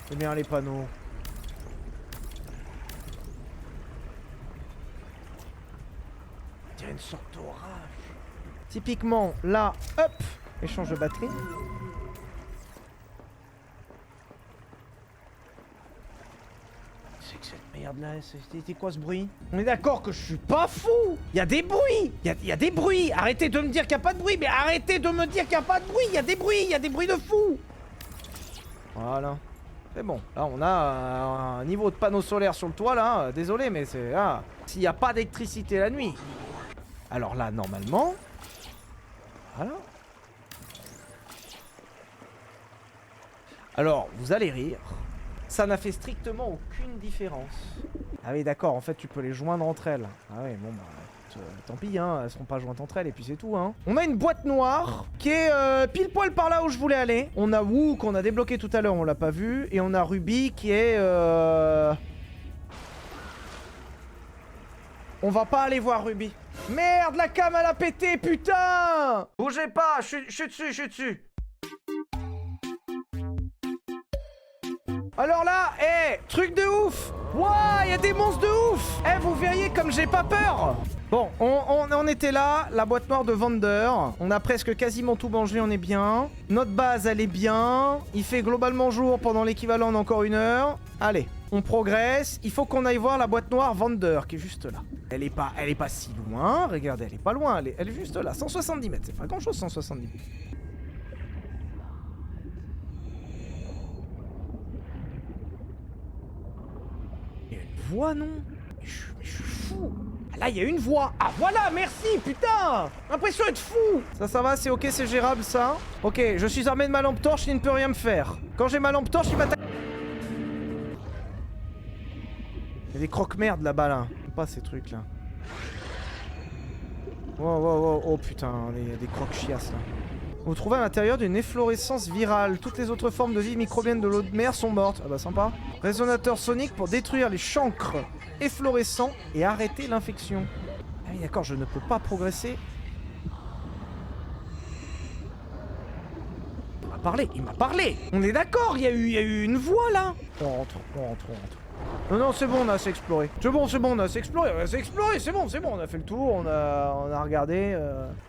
C'est bien les panneaux. Il y a une sorte d'orage. Typiquement, là, hop, échange de batterie. Regarde là, c'était quoi ce bruit? On est d'accord que je suis pas fou. Il y a des bruits. Il y a des bruits. Arrêtez de me dire qu'il n'y a pas de bruit. Mais arrêtez de me dire qu'il n'y a pas de bruit. Il y a des bruits. Il y a des bruits de fou. Voilà. C'est bon. Là, on a un niveau de panneau solaire sur le toit, là. Désolé, mais c'est... Ah, s'il n'y a pas d'électricité la nuit. Alors là, normalement... Voilà. Alors, vous allez rire. Ça n'a fait strictement aucune différence. Ah oui, d'accord, en fait, tu peux les joindre entre elles. Ah oui, bon, bah, tant pis, hein, elles seront pas jointes entre elles, et puis c'est tout, hein. On a une boîte noire qui est pile poil par là où je voulais aller. On a Wu qu'on a débloqué tout à l'heure, on l'a pas vu. Et on a Ruby qui est... On va pas aller voir Ruby. Merde, la cam elle a pété, putain! Bougez pas, je suis dessus. Alors là, truc de ouf! Wouah, y a des monstres de ouf! Vous verriez comme j'ai pas peur! Bon, on était là, la boîte noire de Vander. On a presque quasiment tout mangé, on est bien. Notre base, elle est bien. Il fait globalement jour pendant l'équivalent d'encore 1 heure. Allez, on progresse. Il faut qu'on aille voir la boîte noire Vander, qui est juste là. Elle est pas si loin. Regardez, elle est pas loin. Elle est juste là, 170 mètres. C'est pas grand chose, 170 mètres. Voix, non? Mais je suis fou. Ah, là, il y a une voix. Ah, voilà, merci, putain. L'impression d'être fou. Ça va, c'est ok, c'est gérable, ça. Ok, je suis armé de ma lampe torche, il ne peut rien me faire. Quand j'ai ma lampe torche, il m'attaque. Il y a des croque-merdes là-bas, là. Pas ces trucs-là. Wow, oh putain, il y a des croque-chiasses, là. Vous trouvez à l'intérieur d'une efflorescence virale. Toutes les autres formes de vie microbienne de l'eau de mer sont mortes. Ah bah sympa. Résonateur sonique pour détruire les chancres efflorescents et arrêter l'infection. Ah oui d'accord, je ne peux pas progresser. Il m'a parlé. On est d'accord, il y a eu une voix là. On rentre. Non, c'est bon, on a assez exploré. C'est bon, on a assez exploré. C'est bon, on a fait le tour, on a regardé.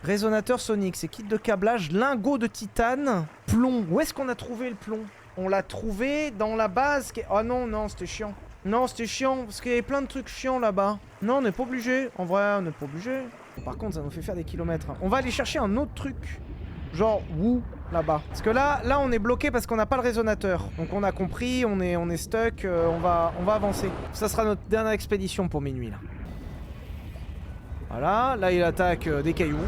Résonateur sonique, c'est kit de câblage, lingot de titane, plomb. Où est-ce qu'on a trouvé le plomb? On l'a trouvé dans la base. Oh non, c'était chiant. Non, c'était chiant, parce qu'il y avait plein de trucs chiants là-bas. Non, on n'est pas obligé. En vrai, on n'est pas obligé. Par contre, ça nous fait faire des kilomètres. On va aller chercher un autre truc. Genre, où là-bas. Parce que là, on est bloqué parce qu'on n'a pas le résonateur. Donc on a compris, on est stuck, on va avancer. Ça sera notre dernière expédition pour minuit, là. Voilà, là il attaque des cailloux.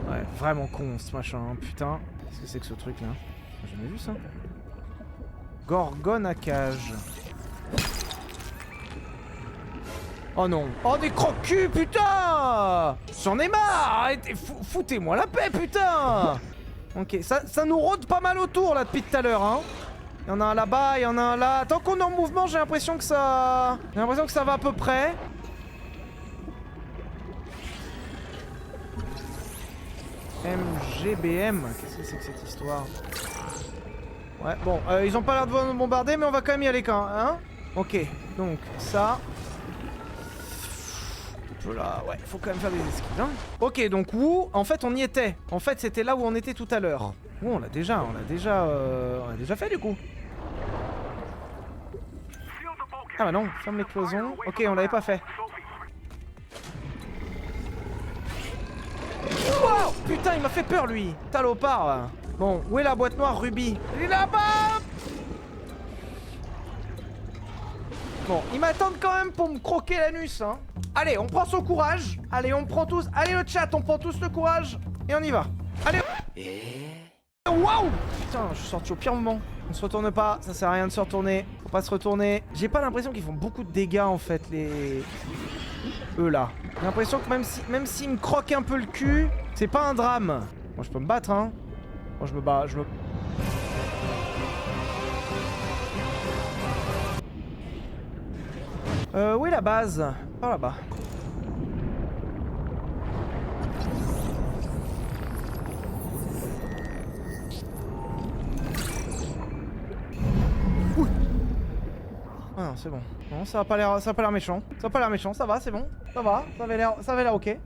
Ouais, vraiment con ce machin, hein, putain. Qu'est-ce que c'est que ce truc là? J'ai jamais vu ça. Gorgone à cage. Oh non. Oh des crocs-culs, putain! J'en ai marre! Arrêtez, foutez-moi la paix, putain! Ok, ça nous rôde pas mal autour là depuis tout à l'heure, hein. Il y en a un là-bas, il y en a un là. Tant qu'on est en mouvement, j'ai l'impression que ça... va à peu près. MGBM, qu'est-ce que c'est que cette histoire? Ouais, bon, ils ont pas l'air de nous bombarder, mais on va quand même y aller quand même, hein. Ok, donc ça... Là, ouais, faut quand même faire des esquives, hein. Ok, donc où en fait on y était. En fait c'était là où on était tout à l'heure. On l'a déjà fait du coup. Ah bah non, ferme les cloisons. Ok, on l'avait pas fait. Wow, putain, il m'a fait peur lui. Talopard là. Bon, où est la boîte noire Ruby? Elle est là-bas. Bon, ils m'attendent quand même pour me croquer l'anus, hein. Allez, on prend son courage. Allez, on prend tous. Allez, le chat, on prend tous le courage. Et on y va. Allez. Waouh. Putain, je suis sorti au pire moment. On se retourne pas. Ça sert à rien de se retourner. Faut pas se retourner. J'ai pas l'impression qu'ils font beaucoup de dégâts, en fait, les... Eux, là. J'ai l'impression que même s'ils me croquent un peu le cul, c'est pas un drame. Moi, je peux me battre, hein. Moi, je me bats. Où est la base? Par là-bas. Ouh. Ah non, c'est bon. Non, ça a pas l'air méchant. Ça a pas l'air méchant, ça va, c'est bon. Ça va, ça avait l'air ok.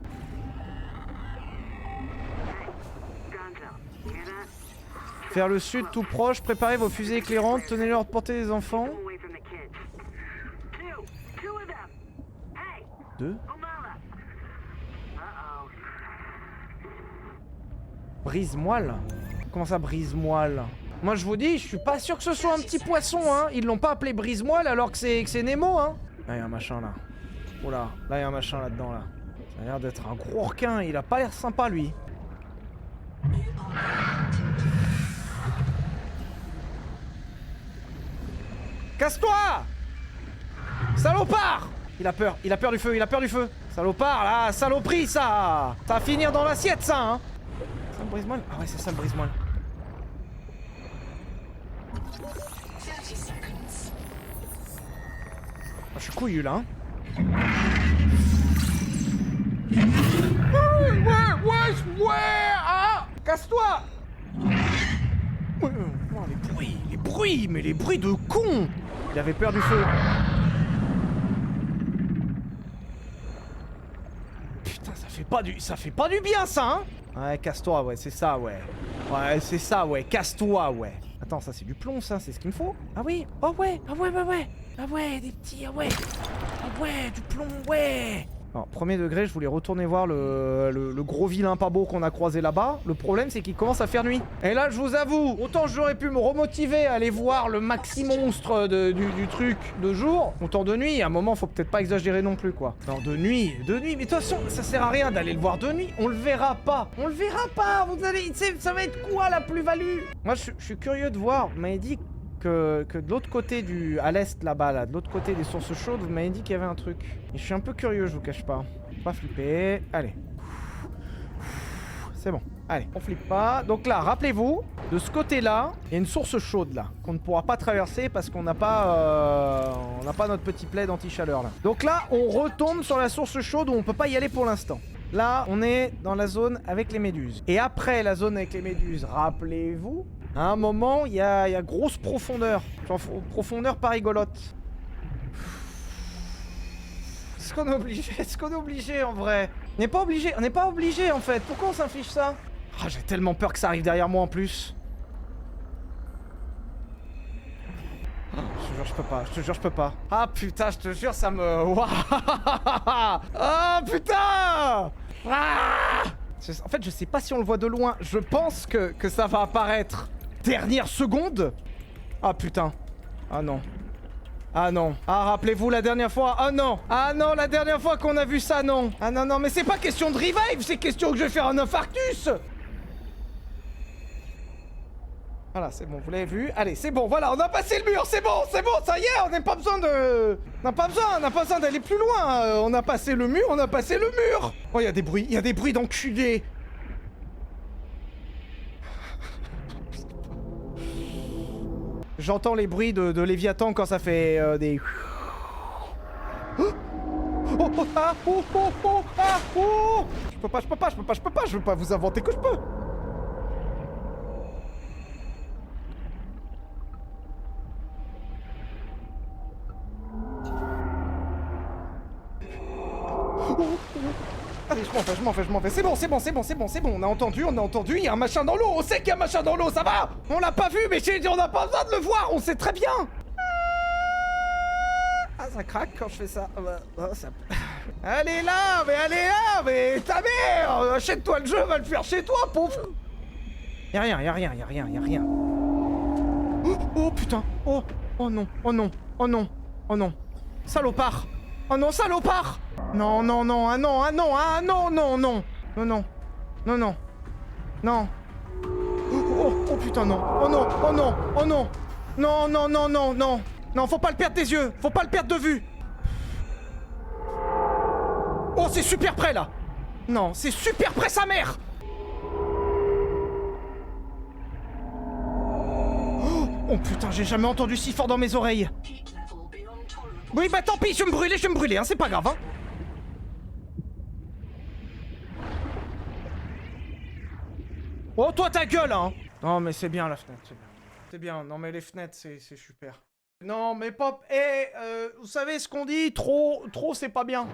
Vers le sud tout proche, préparez vos fusées éclairantes, tenez-leur de portée des enfants. 2. Brise-moelle? Comment ça, brise-moelle? Moi, je vous dis, je suis pas sûr que ce soit un petit poisson, hein. Ils l'ont pas appelé brise-moelle alors que c'est Nemo, hein. Là, il y a un machin, là. Oula, là, il y a un machin là-dedans, là. Ça a l'air d'être un gros requin. Il a pas l'air sympa, lui. Casse-toi! Salopard! Il a peur du feu, il a peur du feu. Salopard, là, saloperie, ça! Ça va finir dans l'assiette, ça, hein. C'est le brise-moelle? Ah ouais, c'est ça, le brise-moelle. Ah, je suis couillu, là, hein. Ouais, ah! Casse-toi! Oh, les bruits, mais les bruits de con! Il avait peur du feu. Putain, ça fait pas du bien, ça, hein? Ouais, casse-toi, ouais, c'est ça, ouais. Ouais, c'est ça, ouais, casse-toi, ouais. Attends, ça, c'est du plomb, ça, c'est ce qu'il me faut? Ah oui, oh ouais, ah ouais, ah ouais, des petits, ah ouais. Ah ouais, du plomb, ouais. Alors, premier degré, je voulais retourner voir le gros vilain pas beau qu'on a croisé là-bas. Le problème, c'est qu'il commence à faire nuit. Et là, je vous avoue, autant j'aurais pu me remotiver à aller voir le maxi monstre du truc de jour, autant de nuit, à un moment, faut peut-être pas exagérer non plus, quoi. Non, de nuit, mais de toute façon, ça sert à rien d'aller le voir de nuit, on le verra pas. On le verra pas, vous allez... Ça va être quoi, la plus-value? Moi, je suis curieux de voir, vous m'avez dit que de l'autre côté à l'est là-bas, là, de l'autre côté des sources chaudes, vous m'avez dit qu'il y avait un truc. Et je suis un peu curieux, je vous cache pas. Pas flipper. Allez. C'est bon. Allez, on flippe pas. Donc là, rappelez-vous, de ce côté-là, il y a une source chaude là, qu'on ne pourra pas traverser parce qu'on n'a pas, notre petit plaid anti-chaleur là. Donc là, on retombe sur la source chaude où on peut pas y aller pour l'instant. Là, on est dans la zone avec les méduses. Et après la zone avec les méduses, rappelez-vous, à un moment, il y a grosse profondeur. Genre profondeur pas rigolote. Est-ce qu'on est obligé? Est-ce qu'on est obligé en vrai? On n'est pas obligé, en fait. Pourquoi on s'inflige ça? Ah, j'ai tellement peur que ça arrive derrière moi en plus. Je te jure, je peux pas. Ah putain, je te jure, ça me... Ah putain! Ah! En fait, je sais pas si on le voit de loin. Je pense que ça va apparaître. Dernière seconde? Ah putain. Ah non. Ah non. Ah, rappelez-vous la dernière fois. Ah non. Ah non, la dernière fois qu'on a vu ça, non. Ah non, non, mais c'est pas question de revive, c'est question que je vais faire un infarctus. Voilà, c'est bon, vous l'avez vu. Allez, c'est bon, voilà, on a passé le mur, c'est bon, ça y est, on n'a pas besoin de... On n'a pas besoin d'aller plus loin. On a passé le mur, Oh, il y a des bruits d'enculés. J'entends les bruits de Léviathan quand ça fait des... Je peux pas, je veux pas vous inventer que je peux. Allez, je m'en fais. C'est bon. On a entendu, il y a un machin dans l'eau. On sait qu'il y a un machin dans l'eau, ça va. On l'a pas vu, mais on n'a pas besoin de le voir, on sait très bien. Ah, ça craque quand je fais ça. Allez là, mais ta mère. Achète-toi le jeu, va le faire chez toi, pauvre. Y'a rien. Oh putain. Oh non. Salopard. Oh non, salopard. Non. Oh putain, non. Oh non. Non, faut pas le perdre des yeux. Faut pas le perdre de vue. Oh, c'est super près, là. Non, c'est super près, sa mère. Oh putain, j'ai jamais entendu si fort dans mes oreilles. Oui, bah tant pis, je vais me brûler, hein, c'est pas grave, hein. Oh, toi, ta gueule, hein. Non, mais c'est bien, la fenêtre, c'est bien. Non, mais les fenêtres, c'est super. Non, mais Pop, vous savez ce qu'on dit, trop, c'est pas bien.